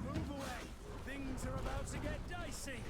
Move away. Things are about to get dicey.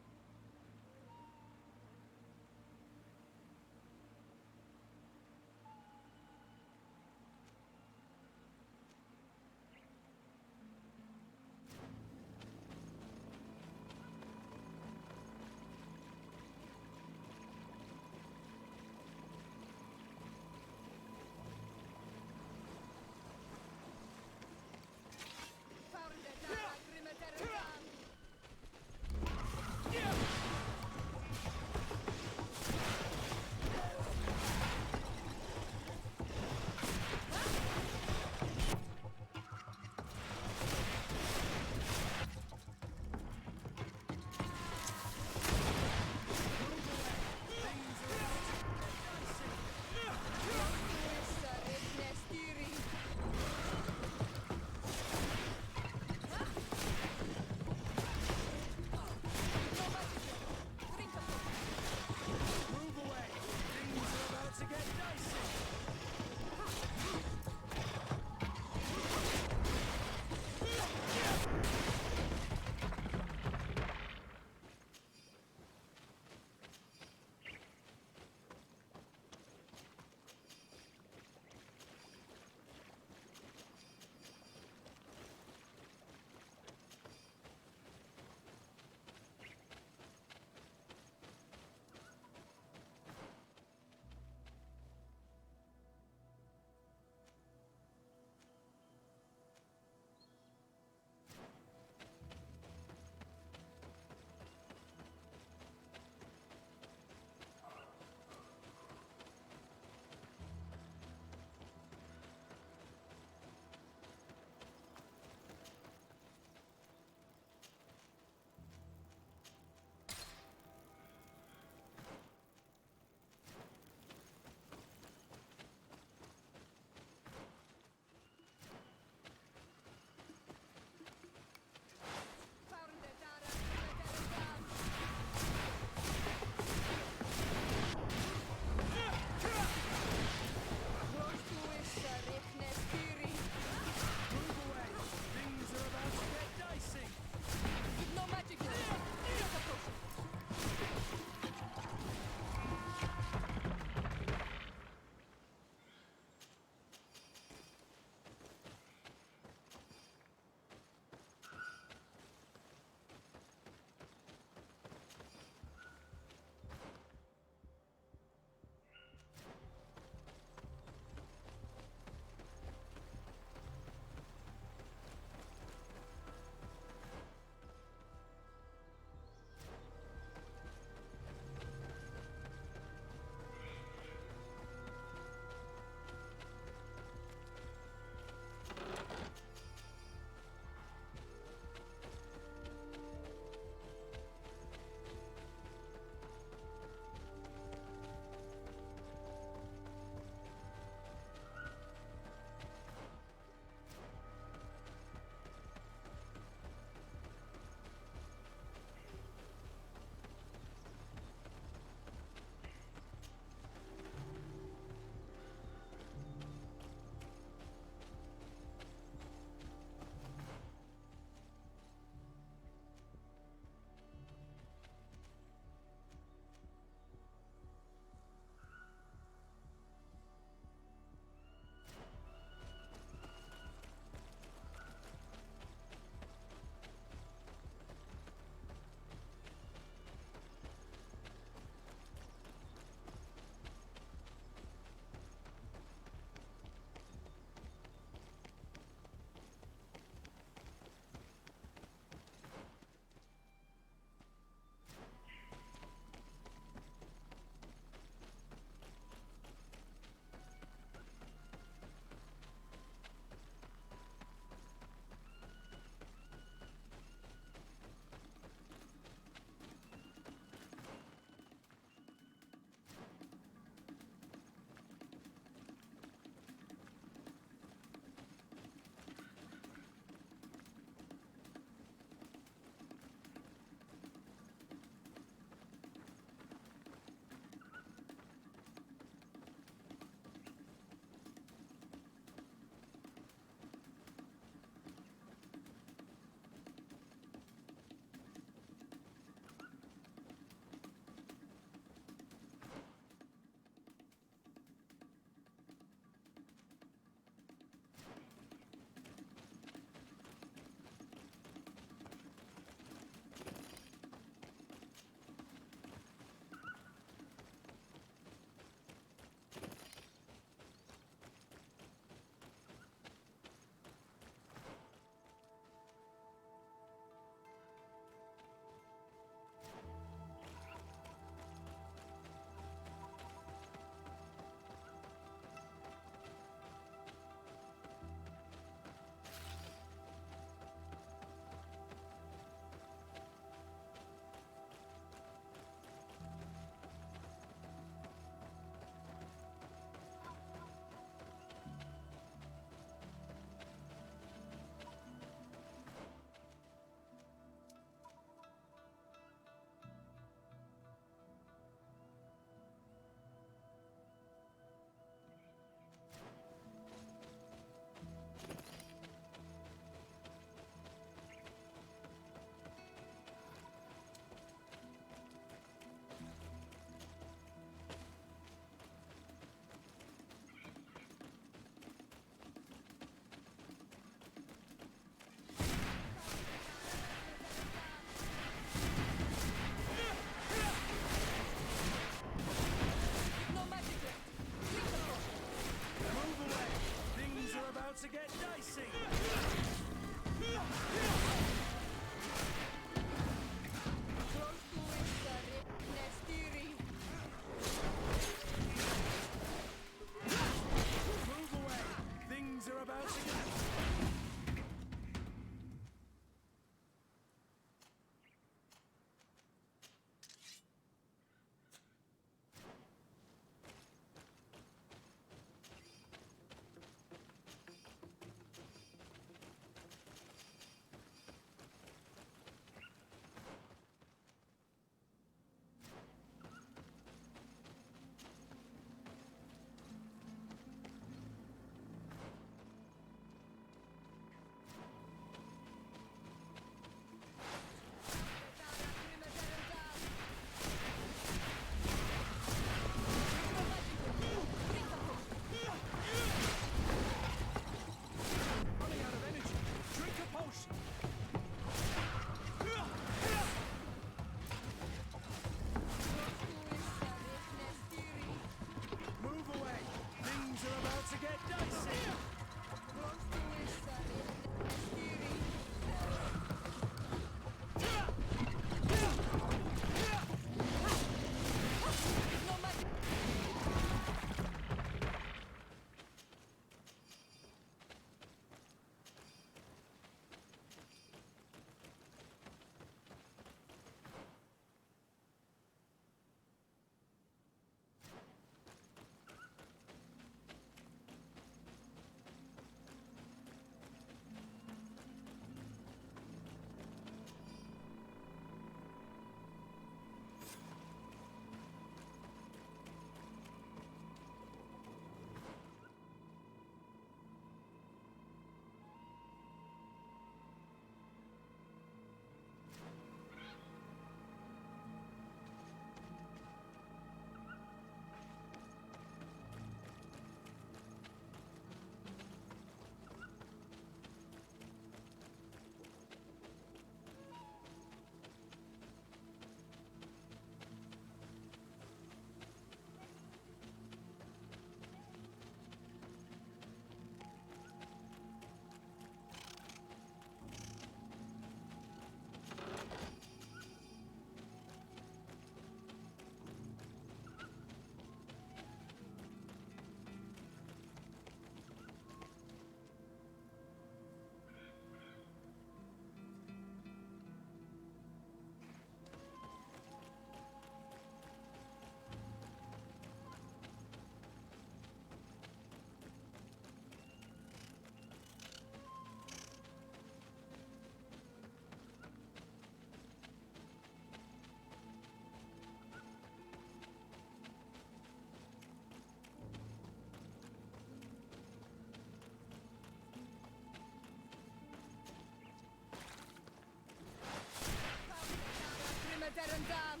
Damn.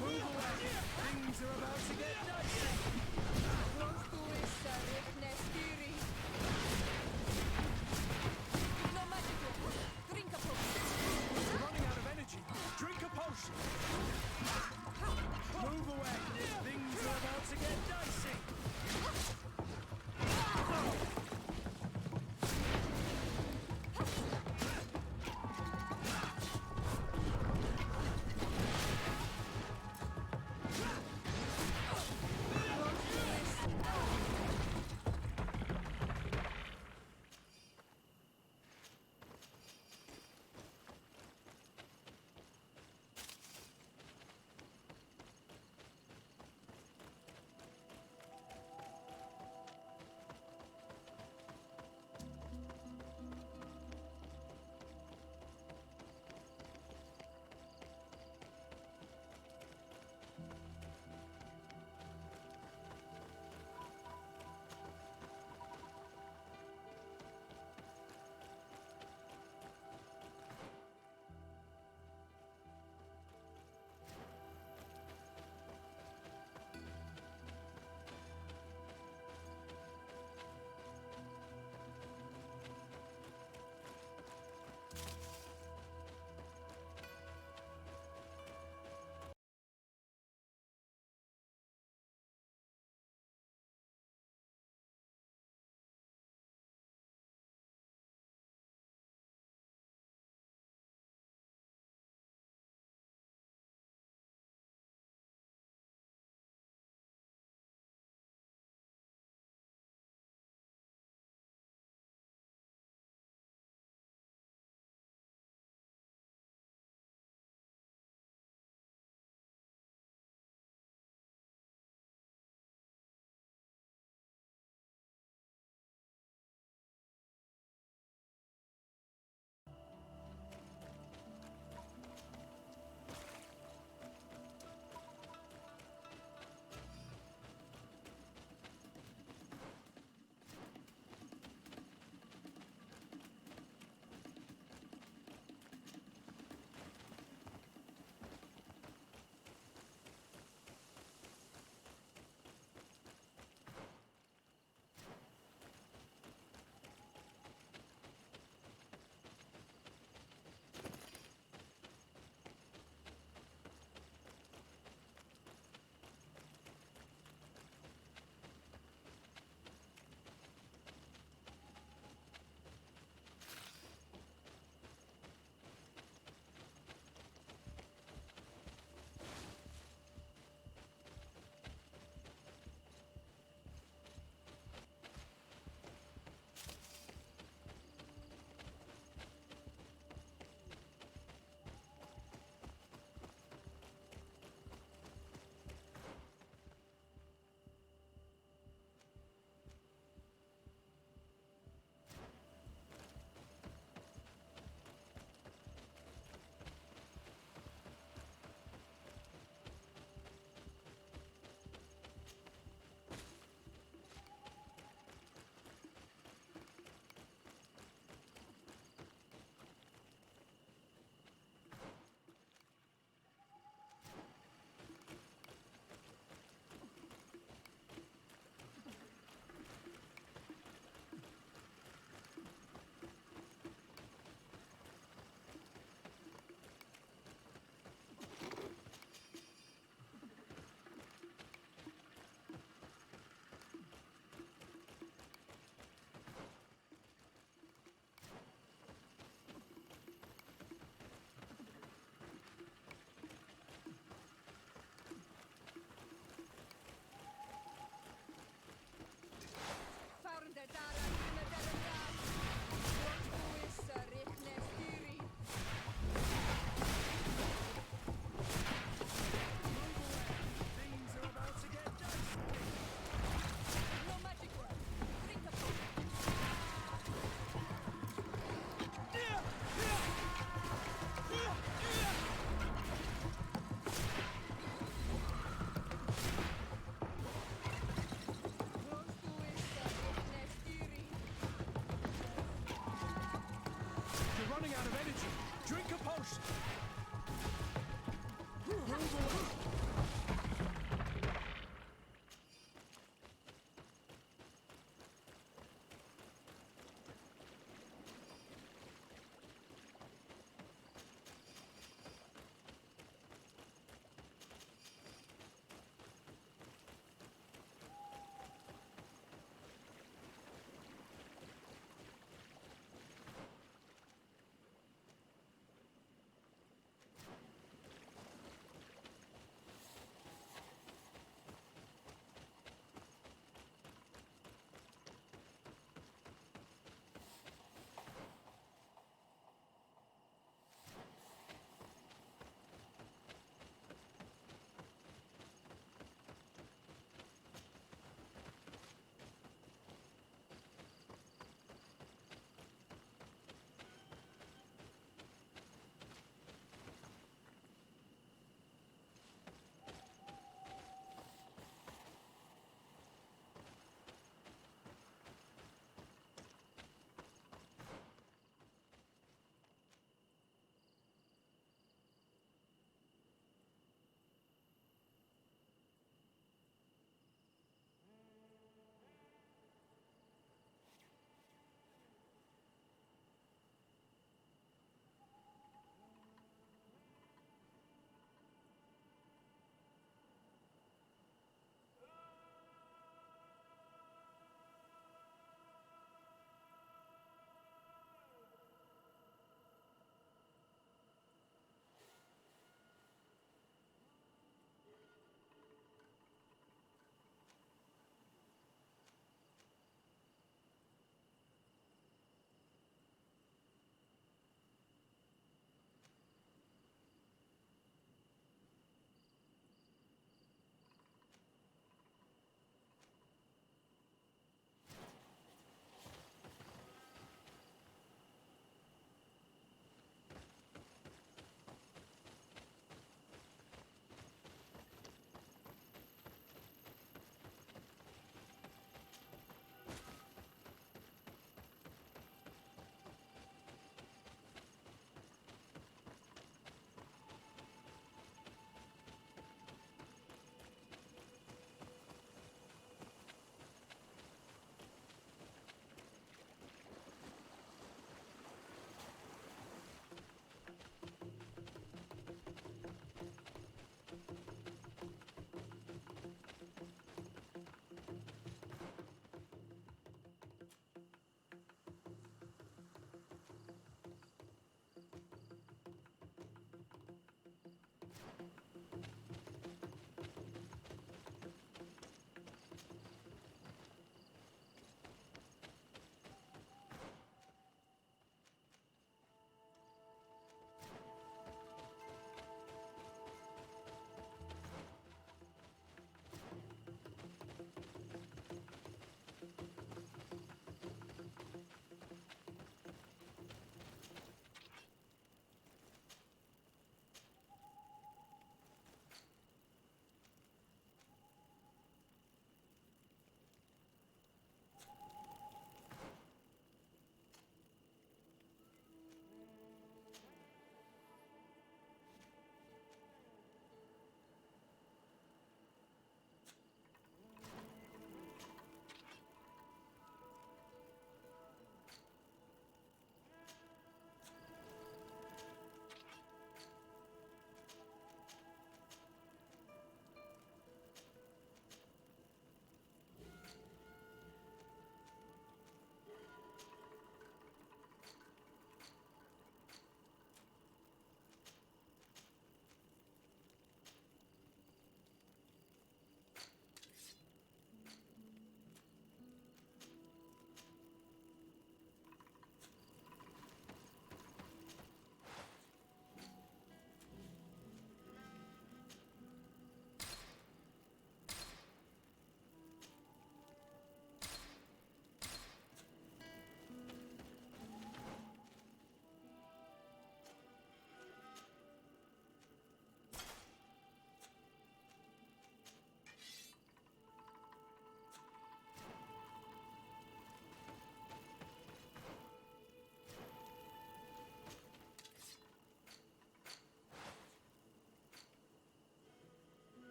Move away. Things are about to get dicey. Drink a potion. You're running out of energy. Drink a potion. Move away. Things are about to get dicey. out of energy. Drink a potion. Move away.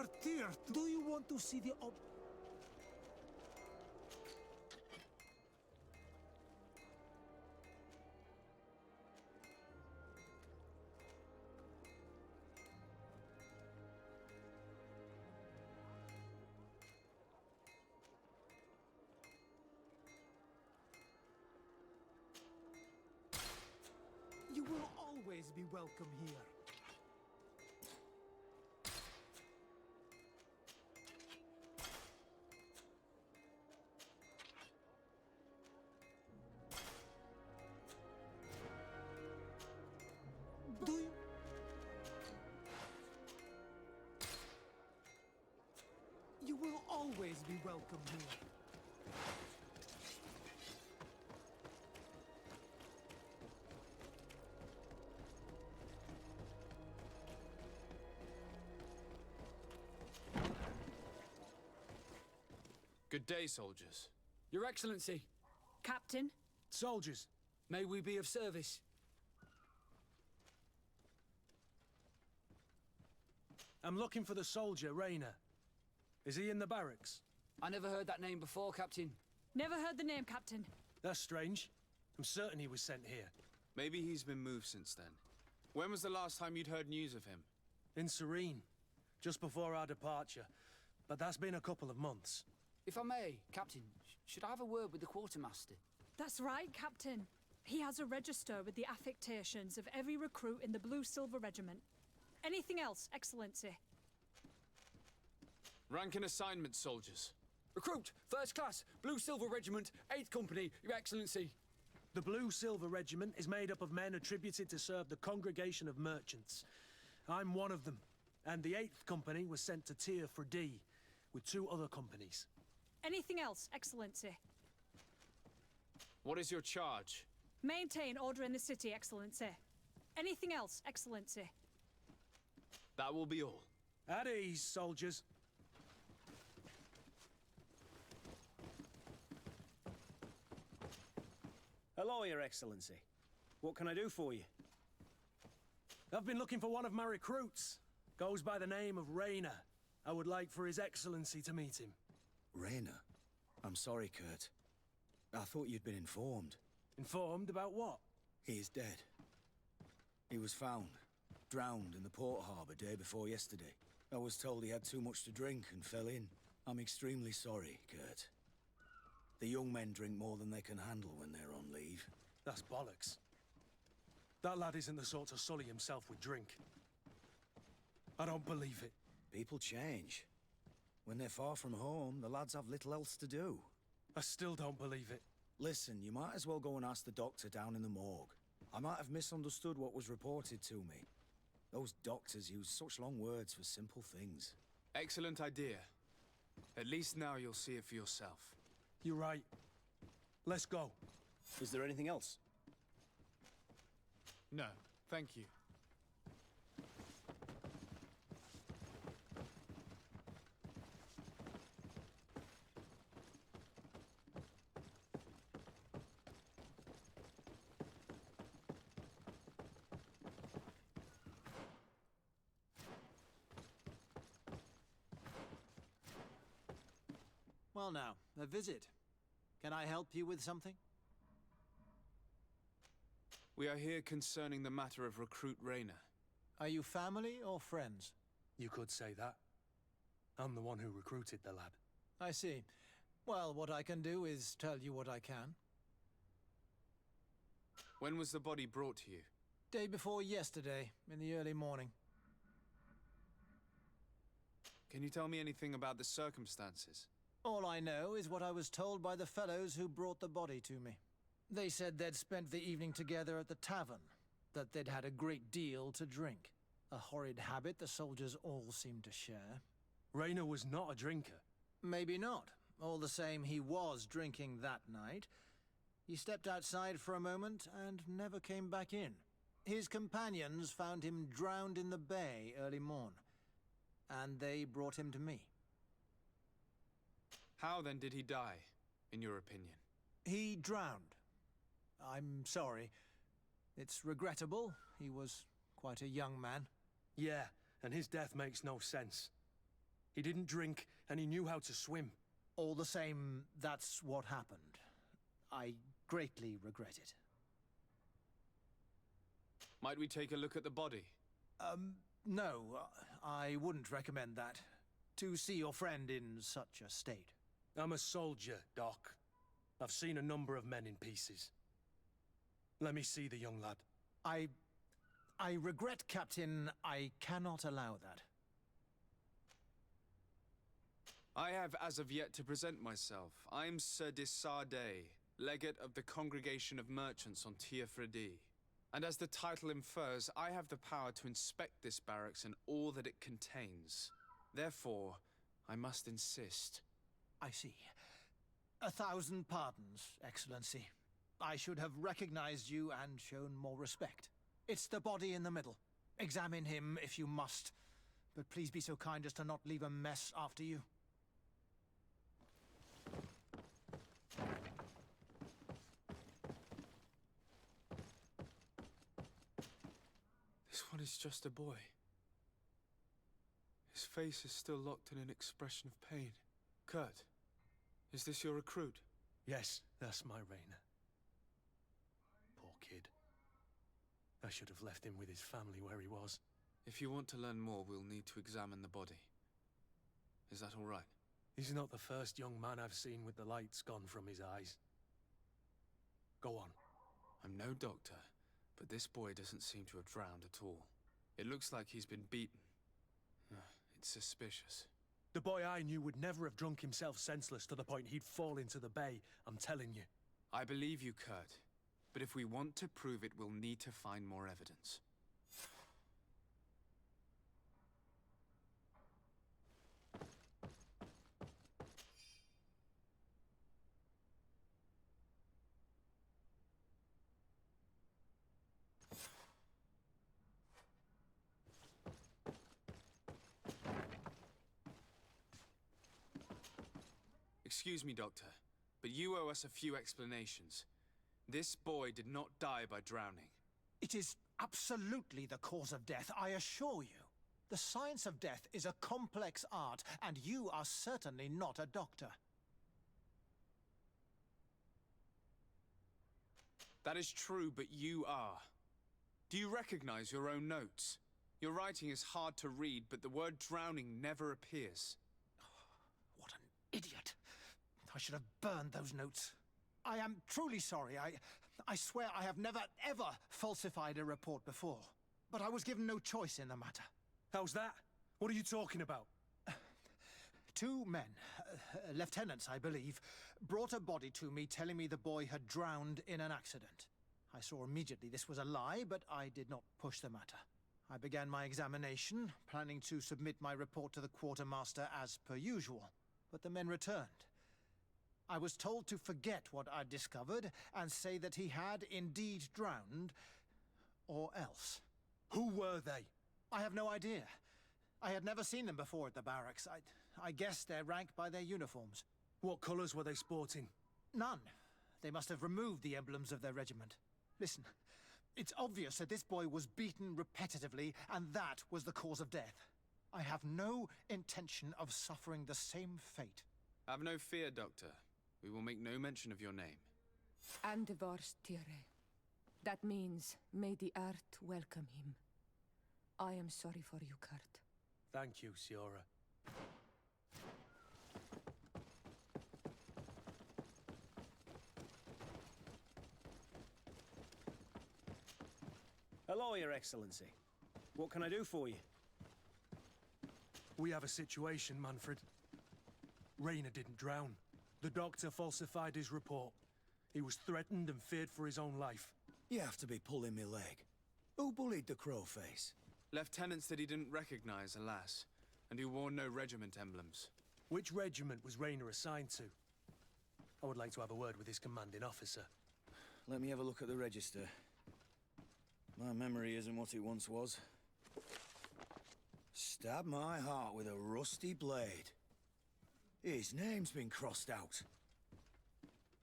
Teer, do you want to see the You will always be welcome here. Do you? You will always be welcome here. Good day, soldiers. Your Excellency, Captain. Soldiers, may we be of service? I'm looking for the soldier, Rayner. Is he in the barracks? I never heard that name before, Captain. Never heard the name, Captain. That's strange. I'm certain he was sent here. Maybe he's been moved since then. When was the last time you'd heard news of him? In Serene, just before our departure. But that's been a couple of months. If I may, Captain, should I have a word with the quartermaster? That's right, Captain. He has a register with the affectations of every recruit in the Blue-Silver Regiment. Anything else, Excellency? Rank and assignment, soldiers. Recruit, first class, Blue-Silver Regiment, 8th Company, Your Excellency. The Blue-Silver Regiment is made up of men attributed to serve the Congregation of Merchants. I'm one of them, and the 8th Company was sent to Teer Fradee with 2 other companies. Anything else, Excellency? What is your charge? Maintain order in the city, Excellency. Anything else, Excellency? That will be all. At ease, soldiers. Hello, Your Excellency. What can I do for you? I've been looking for one of my recruits. Goes by the name of Rayner. I would like for His Excellency to meet him. Rayner? I'm sorry, Kurt. I thought you'd been informed. Informed about what? He is dead. He was found, drowned in the port harbour day before yesterday. I was told he had too much to drink and fell in. I'm extremely sorry, Kurt. The young men drink more than they can handle when they're on leave. That's bollocks. That lad isn't the sort to sully himself with drink. I don't believe it. People change. When they're far from home, the lads have little else to do. I still don't believe it. Listen, you might as well go and ask the doctor down in the morgue. I might have misunderstood what was reported to me. Those doctors use such long words for simple things. Excellent idea. At least now you'll see it for yourself. You're right. Let's go. Is there anything else? No, thank you. Well now, a visit. Can I help you with something? We are here concerning the matter of recruit Rayner. Are you family or friends? You could say that. I'm the one who recruited the lad. I see. Well, what I can do is tell you what I can. When was the body brought to you? Day before yesterday, in the early morning. Can you tell me anything about the circumstances? All I know is what I was told by the fellows who brought the body to me. They said they'd spent the evening together at the tavern, that they'd had a great deal to drink. A horrid habit the soldiers all seemed to share. Rayner was not a drinker. Maybe not. All the same, he was drinking that night. He stepped outside for a moment and never came back in. His companions found him drowned in the bay early morn, and they brought him to me. How then did he die, in your opinion? He drowned. I'm sorry. It's regrettable. He was quite a young man. Yeah, and his death makes no sense. He didn't drink, and he knew how to swim. All the same, that's what happened. I greatly regret it. Might we take a look at the body? No, I wouldn't recommend that. To see your friend in such a state. I'm a soldier, Doc. I've seen a number of men in pieces. Let me see the young lad. I regret, Captain, I cannot allow that. I have as of yet to present myself. I'm Sir de Fradee, legate of the Congregation of Merchants on Teer Fradee. And as the title infers, I have the power to inspect this barracks and all that it contains. Therefore, I must insist. I see. 1,000 pardons, Excellency. I should have recognized you and shown more respect. It's the body in the middle. Examine him if you must, but please be so kind as to not leave a mess after you. This one is just a boy. His face is still locked in an expression of pain. Kurt, is this your recruit? Yes, that's my Rainer. Poor kid. I should have left him with his family where he was. If you want to learn more, we'll need to examine the body. Is that all right? He's not the first young man I've seen with the lights gone from his eyes. Go on. I'm no doctor, but this boy doesn't seem to have drowned at all. It looks like he's been beaten. It's suspicious. The boy I knew would never have drunk himself senseless to the point he'd fall into the bay, I'm telling you. I believe you, Kurt. But if we want to prove it, we'll need to find more evidence. Excuse me, Doctor, but you owe us a few explanations. This boy did not die by drowning. It is absolutely the cause of death, I assure you. The science of death is a complex art, and you are certainly not a doctor. That is true, but you are. Do you recognize your own notes? Your writing is hard to read, but the word drowning never appears. What an idiot. I should have burned those notes. I am truly sorry. I swear I have never, ever falsified a report before. But I was given no choice in the matter. How's that? What are you talking about? 2 men, lieutenants, I believe, brought a body to me telling me the boy had drowned in an accident. I saw immediately this was a lie, but I did not push the matter. I began my examination, planning to submit my report to the quartermaster as per usual. But the men returned. I was told to forget what I'd discovered and say that he had indeed drowned, or else. Who were they? I have no idea. I had never seen them before at the barracks. I guessed their rank by their uniforms. What colours were they sporting? None. They must have removed the emblems of their regiment. Listen, it's obvious that this boy was beaten repetitively, and that was the cause of death. I have no intention of suffering the same fate. Have no fear, Doctor. We will make no mention of your name. Andevars Teer. That means, may the earth welcome him. I am sorry for you, Kurt. Thank you, Siora. Hello, Your Excellency. What can I do for you? We have a situation, Manfred. Rainer didn't drown. The doctor falsified his report. He was threatened and feared for his own life. You have to be pulling me leg. Who bullied the crowface? Lieutenants that he didn't recognize, alas, and who wore no regiment emblems. Which regiment was Rainer assigned to? I would like to have a word with his commanding officer. Let me have a look at the register. My memory isn't what it once was. Stab my heart with a rusty blade. His name's been crossed out.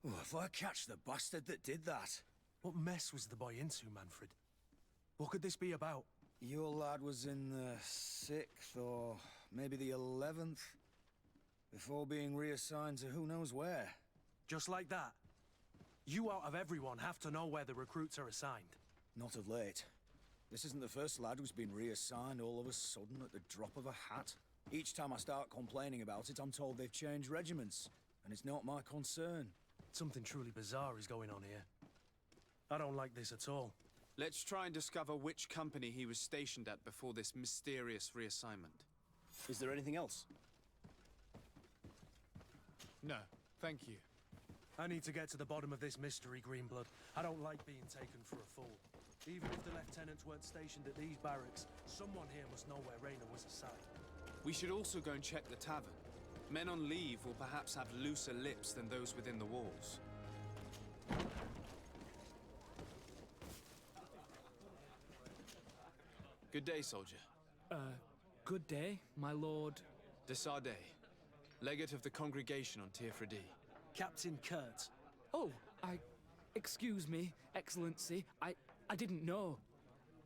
Oh, if I catch the bastard that did that. What mess was the boy into, Manfred? What could this be about? Your lad was in the 6th or maybe the 11th, before being reassigned to who knows where. Just like that. You out of everyone have to know where the recruits are assigned. Not of late. This isn't the first lad who's been reassigned all of a sudden at the drop of a hat. Each time I start complaining about it, I'm told they've changed regiments, and it's not my concern. Something truly bizarre is going on here. I don't like this at all. Let's try and discover which company he was stationed at before this mysterious reassignment. Is there anything else? No, thank you. I need to get to the bottom of this mystery, Greenblood. I don't like being taken for a fool. Even if the lieutenants weren't stationed at these barracks, someone here must know where Raynor was assigned. We should also go and check the tavern. Men on leave will perhaps have looser lips than those within the walls. Good day, soldier. Good day, my lord. De Sardet, legate of the congregation on Teer Fradee. Captain Kurt. Oh, excuse me, Excellency. I didn't know.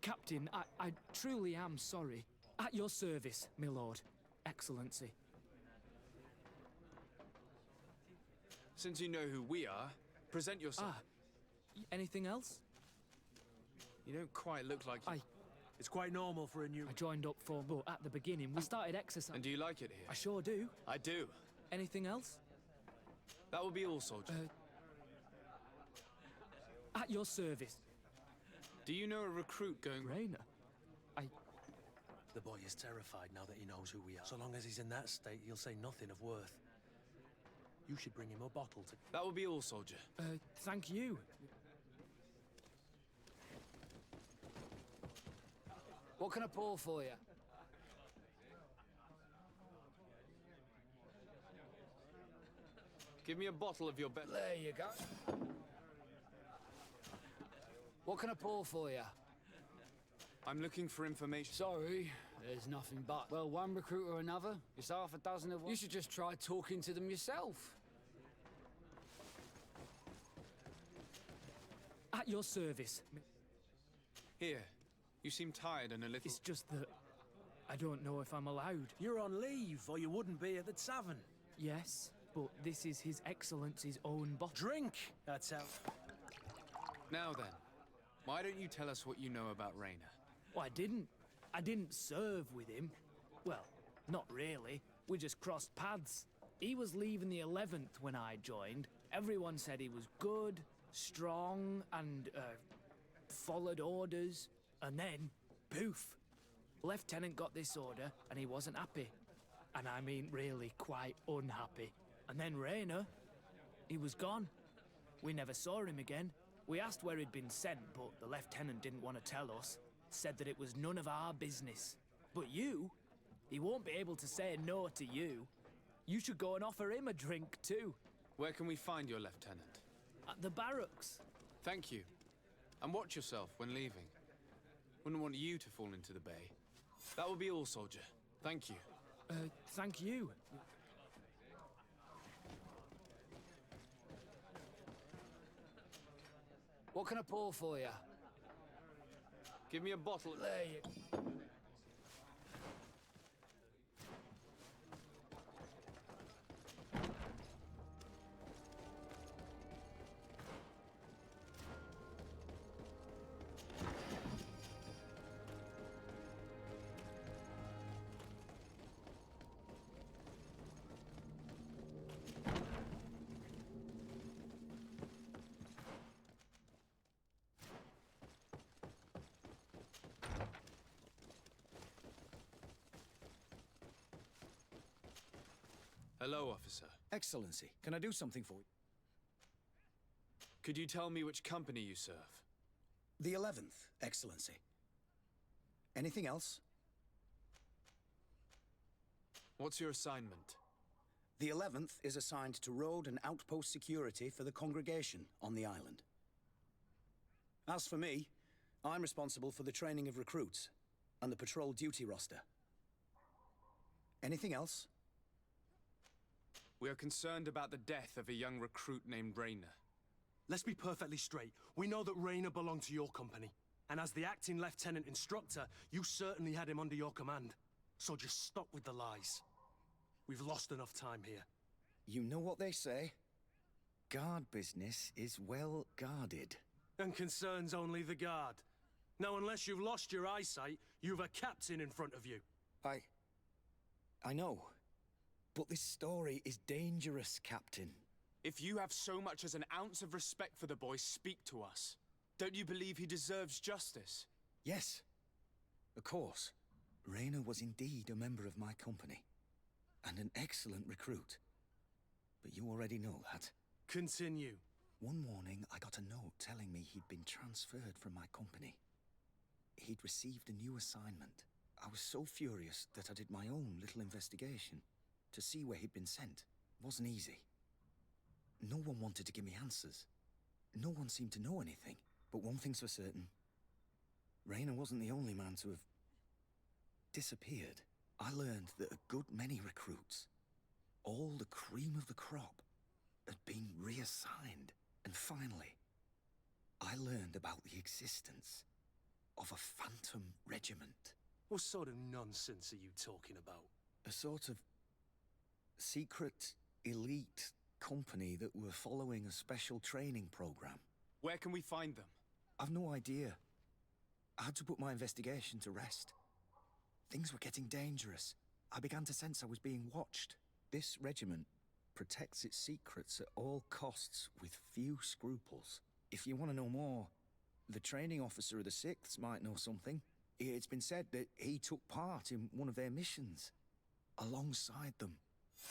Captain, I truly am sorry. At your service, my lord. Excellency. Since you know who we are, present yourself. Anything else? You don't quite look like you. It's quite normal for a new... I joined up for, but at the beginning, we started exercise. And do you like it here? I sure do. I do. Anything else? That will be all, soldier. At your service. Do you know a recruit going... Raynor? The boy is terrified now that he knows who we are. So long as he's in that state, he'll say nothing of worth. You should bring him a bottle to... That will be all, soldier. Thank you. What can I pour for you? Give me a bottle of your best... There you go. What can I pour for you? I'm looking for information. Sorry, there's nothing but. Well, one recruit or another, it's half a dozen of one. You should just try talking to them yourself. At your service. Here, you seem tired and a little... It's just that I don't know if I'm allowed. You're on leave, or you wouldn't be at the tavern. Yes, but this is His Excellency's own bottle. Drink, that's how... Now then, why don't you tell us what you know about Raynor? Well, I didn't serve with him. Well, not really. We just crossed paths. He was leaving the 11th when I joined. Everyone said he was good, strong, and, followed orders. And then, poof! Lieutenant got this order, and he wasn't happy. And I mean really quite unhappy. And then Raynor, he was gone. We never saw him again. We asked where he'd been sent, but the lieutenant didn't want to tell us. Said that it was none of our business. But you, he won't be able to say no to you. You should go and offer him a drink too. Where can we find your lieutenant? At the barracks. Thank you. And watch yourself when leaving. Wouldn't want you to fall into the bay. That will be all, soldier. Thank you. Thank you. What can I pour for you? Give me a bottle. There you... Hello, officer. Excellency, can I do something for you? Could you tell me which company you serve? The 11th, Excellency. Anything else? What's your assignment? The 11th is assigned to road and outpost security for the congregation on the island. As for me, I'm responsible for the training of recruits and the patrol duty roster. Anything else? We are concerned about the death of a young recruit named Raynor. Let's be perfectly straight. We know that Raynor belonged to your company. And as the acting lieutenant instructor, you certainly had him under your command. So just stop with the lies. We've lost enough time here. You know what they say? Guard business is well guarded. And concerns only the guard. Now, unless you've lost your eyesight, you've a captain in front of you. I know. But this story is dangerous, Captain. If you have so much as an ounce of respect for the boy, speak to us. Don't you believe he deserves justice? Yes. Of course. Rayner was indeed a member of my company. And an excellent recruit. But you already know that. Continue. One morning, I got a note telling me he'd been transferred from my company. He'd received a new assignment. I was so furious that I did my own little investigation. To see where he'd been sent wasn't easy. No one wanted to give me answers. No one seemed to know anything. But one thing's for certain. Rayner wasn't the only man to have disappeared. I learned that a good many recruits, all the cream of the crop, had been reassigned. And finally, I learned about the existence of a phantom regiment. What sort of nonsense are you talking about? A sort of secret, elite company that were following a special training program. Where can we find them? I've no idea. I had to put my investigation to rest. Things were getting dangerous. I began to sense I was being watched. This regiment protects its secrets at all costs with few scruples. If you want to know more, the training officer of the 6th might know something. It's been said that he took part in one of their missions, alongside them.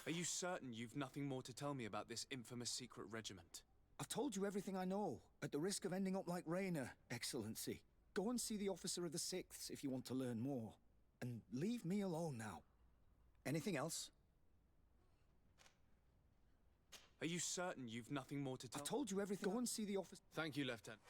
Are you certain you've nothing more to tell me about this infamous secret regiment? I've told you everything I know, at the risk of ending up like Rayner, Excellency. Go and see the officer of the 6th if you want to learn more. And leave me alone now. Anything else? Are you certain you've nothing more to tell? I've told you everything. Go and see the officer. Thank you, Lieutenant.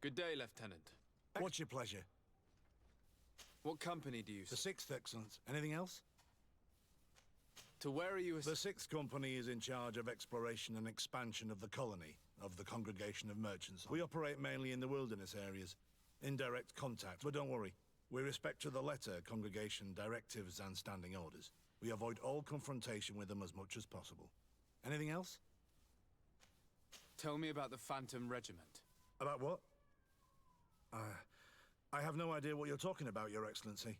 Good day, Lieutenant. What's your pleasure? What company do you The 6th, Excellence. Anything else? To where are you? The 6th Company is in charge of exploration and expansion of the colony of the Congregation of Merchants. We operate mainly in the wilderness areas, in direct contact. But don't worry, we respect to the letter Congregation directives and standing orders. We avoid all confrontation with them as much as possible. Anything else? Tell me about the Phantom Regiment. About what? I have no idea what you're talking about, Your Excellency.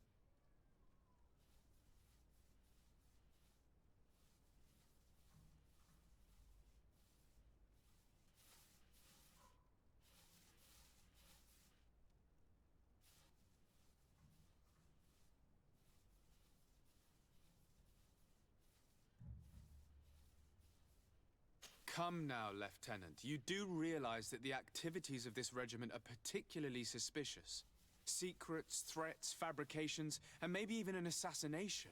Come now, Lieutenant. You do realize that the activities of this regiment are particularly suspicious. Secrets, threats, fabrications, and maybe even an assassination.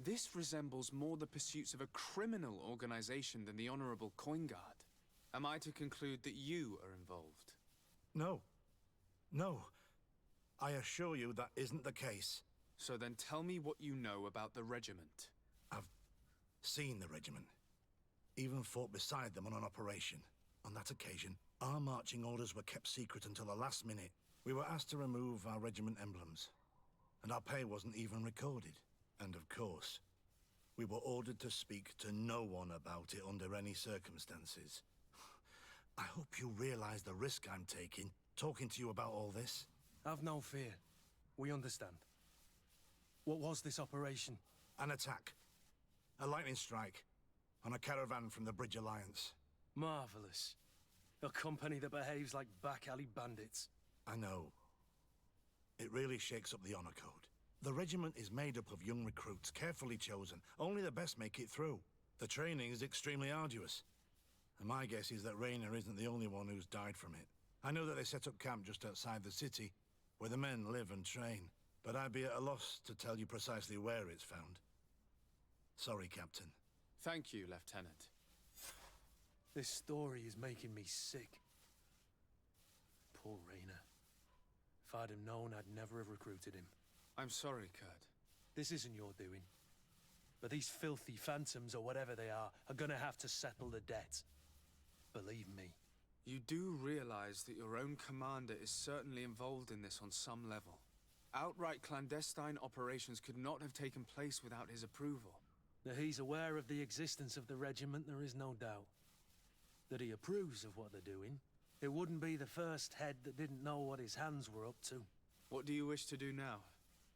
This resembles more the pursuits of a criminal organization than the Honorable Coin Guard. Am I to conclude that you are involved? No. No. I assure you that isn't the case. So then tell me what you know about the regiment. I've seen the regiment. Even fought beside them on an operation. On that occasion, our marching orders were kept secret until the last minute. We were asked to remove our regiment emblems, and our pay wasn't even recorded. And of course, we were ordered to speak to no one about it under any circumstances. I hope you realize the risk I'm taking, talking to you about all this. Have no fear. We understand. What was this operation? An attack. A lightning strike. On a caravan from the Bridge Alliance. Marvelous. A company that behaves like back-alley bandits. I know. It really shakes up the honor code. The regiment is made up of young recruits, carefully chosen. Only the best make it through. The training is extremely arduous. And my guess is that Rayner isn't the only one who's died from it. I know that they set up camp just outside the city, where the men live and train. but I'd be at a loss to tell you precisely where it's found. Sorry, Captain. Thank you, Lieutenant. This story is making me sick. Poor Rayner. If I'd have known, I'd never have recruited him. I'm sorry, Kurt. This isn't your doing. But these filthy phantoms, or whatever they are gonna have to settle the debt. Believe me. You do realize that your own commander is certainly involved in this on some level. Outright clandestine operations could not have taken place without his approval. That he's aware of the existence of the regiment, there is no doubt. That he approves of what they're doing. It wouldn't be the first head that didn't know what his hands were up to. What do you wish to do now?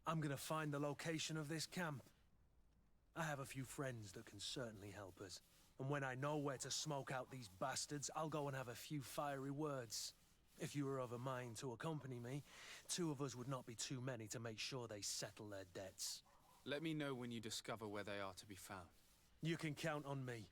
I'm gonna find the location of this camp. I have a few friends that can certainly help us. And when I know where to smoke out these bastards, I'll go and have a few fiery words. If you were of a mind to accompany me, 2 of us would not be too many to make sure they settle their debts. Let me know when you discover where they are to be found. You can count on me.